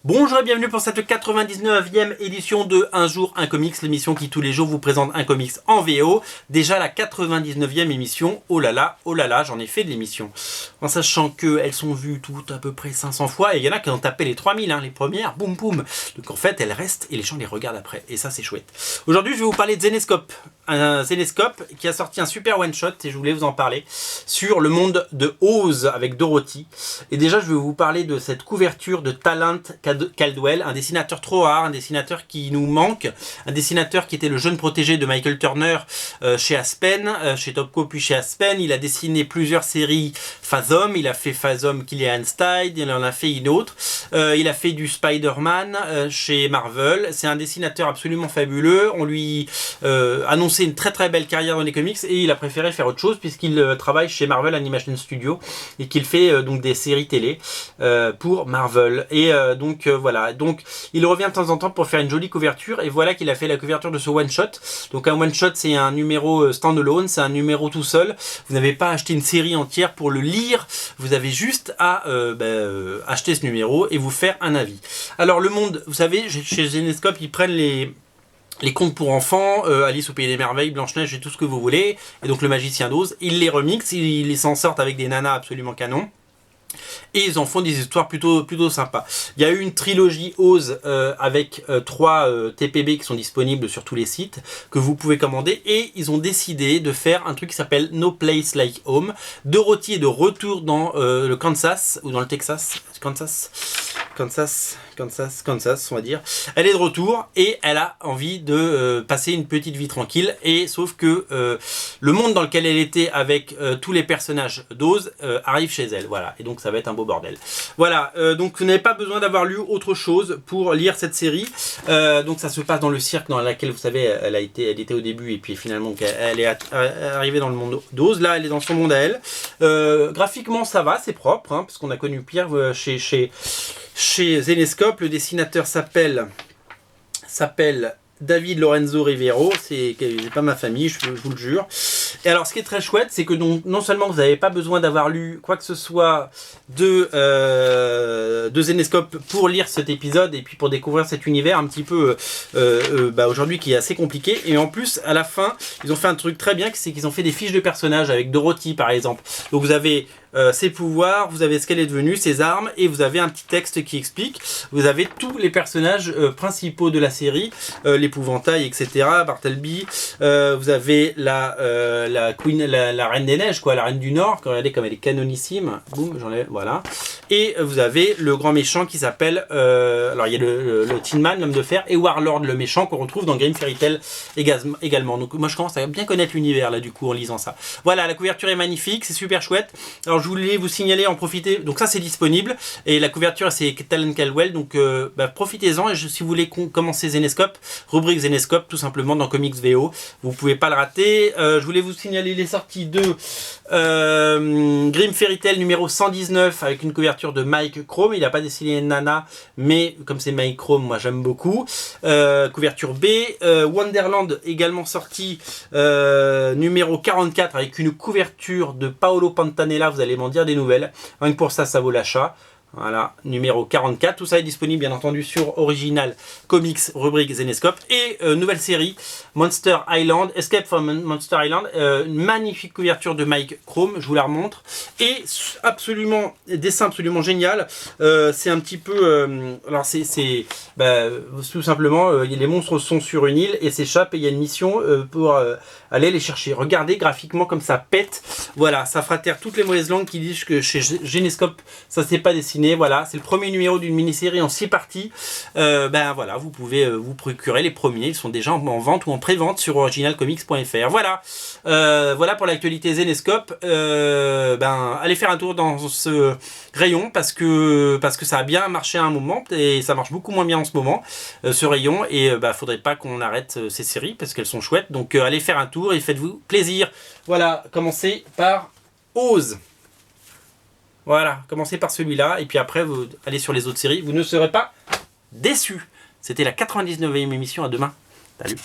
Bonjour et bienvenue pour cette 99e édition de Un jour un comics, l'émission qui tous les jours vous présente un comics en VO. Déjà la 99e émission, oh là là, j'en ai fait de l'émission. En sachant qu'elles sont vues toutes à peu près 500 fois, et il y en a qui ont tapé les 3000, les premières, boum boum. Donc en fait elles restent et les gens les regardent après, et ça c'est chouette. Aujourd'hui je vais vous parler de Zenescope, un Zenescope qui a sorti un super one shot, et je voulais vous en parler, sur le monde de Oz avec Dorothy. Et déjà je vais vous parler de cette couverture de Talent Caldwell, un dessinateur trop rare, un dessinateur qui nous manque, un dessinateur qui était le jeune protégé de Michael Turner chez Aspen, chez Topco puis chez Aspen. Il a dessiné plusieurs séries Fathom, il a fait Fathom Killian Stide, il en a fait une autre, il a fait du Spider-Man chez Marvel. C'est un dessinateur absolument fabuleux, on lui annonçait une très belle carrière dans les comics et il a préféré faire autre chose puisqu'il travaille chez Marvel Animation Studio et qu'il fait donc des séries télé pour Marvel. Et donc voilà, donc il revient de temps en temps pour faire une jolie couverture, et voilà qu'il a fait la couverture de ce one shot. Donc un one shot, c'est un numéro standalone, c'est un numéro tout seul, vous n'avez pas acheté une série entière pour le lire, vous avez juste à acheter ce numéro et vous faire un avis. Alors le monde, vous savez, chez Zenescope ils prennent les contes pour enfants, Alice au Pays des Merveilles, Blanche-Neige et tout ce que vous voulez, et donc le Magicien d'Oz, ils les remixent, ils s'en sortent avec des nanas absolument canon. Et ils en font des histoires plutôt sympas. Il y a eu une trilogie Oz avec 3 TPB qui sont disponibles sur tous les sites, que vous pouvez commander, et ils ont décidé de faire un truc qui s'appelle No Place Like Home. Dorothy est de retour dans le Kansas, ou dans le Texas, Kansas, on va dire. Elle est de retour et elle a envie de passer une petite vie tranquille, et sauf que le monde dans lequel elle était avec tous les personnages d'Oz arrive chez elle, voilà, et donc ça va être un beau bordel. Voilà, donc vous n'avez pas besoin d'avoir lu autre chose pour lire cette série. Donc ça se passe dans le cirque dans lequel, vous savez, elle était au début, et puis finalement elle est arrivée dans le monde d'Oz. Là elle est dans son monde à elle. Graphiquement ça va, c'est propre, parce qu'on a connu pire chez Zenescope. Le dessinateur s'appelle David Lorenzo Rivero, c'est pas ma famille, je vous le jure. Et alors ce qui est très chouette, c'est que non seulement vous n'avez pas besoin d'avoir lu quoi que ce soit de Zenescope pour lire cet épisode et puis pour découvrir cet univers un petit peu aujourd'hui qui est assez compliqué, et en plus à la fin ils ont fait un truc très bien, c'est qu'ils ont fait des fiches de personnages avec Dorothy par exemple. Donc vous avez ses pouvoirs, vous avez ce qu'elle est devenue, ses armes, et vous avez un petit texte qui explique. Vous avez tous les personnages principaux de la série, l'épouvantail, etc., Bartleby, vous avez la Queen, la Reine des Neiges, quoi, la Reine du Nord, regardez comme elle est canonissime, boum, j'enlève, voilà. Et vous avez le grand méchant qui s'appelle, alors il y a le Tin Man, l'homme de fer, et Warlord le méchant, qu'on retrouve dans Grimm Fairy Tale également. Donc moi je commence à bien connaître l'univers là du coup en lisant ça. Voilà, la couverture est magnifique, c'est super chouette. Alors je voulais vous signaler, en profiter, donc ça c'est disponible, et la couverture c'est Talent Caldwell, donc profitez-en. Et si vous voulez commencer Zenescope, rubrique Zenescope tout simplement dans Comics VO, vous pouvez pas le rater. Je voulais vous signaler les sorties de Grimm Fairy Tale numéro 119 avec une couverture de Mike Chrome. Il n'a pas dessiné Nana, mais comme c'est Mike Chrome, moi j'aime beaucoup. Couverture B. Wonderland également sorti numéro 44 avec une couverture de Paolo Pantanella. Vous allez m'en dire des nouvelles, rien que pour ça, ça vaut l'achat. Voilà, numéro 44, tout ça est disponible bien entendu sur Original Comics, rubrique Zenescope. Et nouvelle série, Monster Island, Escape from Monster Island, une magnifique couverture de Mike Chrome, je vous la remontre, et absolument, dessin absolument génial. C'est un petit peu, alors c'est tout simplement, les monstres sont sur une île et s'échappent, et il y a une mission pour aller les chercher. Regardez graphiquement comme ça pète, voilà, ça fera taire toutes les mauvaises langues qui disent que chez Zenescope ça s'est pas dessiné. Voilà, c'est le premier numéro d'une mini-série en 6 parties. Voilà, vous pouvez vous procurer les premiers. Ils sont déjà en vente ou en pré-vente sur originalcomics.fr. Voilà, voilà pour l'actualité Zenescope. Allez faire un tour dans ce rayon parce que ça a bien marché à un moment, et ça marche beaucoup moins bien en ce moment, ce rayon. Et faudrait pas qu'on arrête ces séries parce qu'elles sont chouettes. Donc allez faire un tour et faites-vous plaisir. Voilà, commencez par Oz. Voilà, commencez par celui-là, et puis après vous allez sur les autres séries, vous ne serez pas déçus. C'était la 99e émission, à demain. Salut.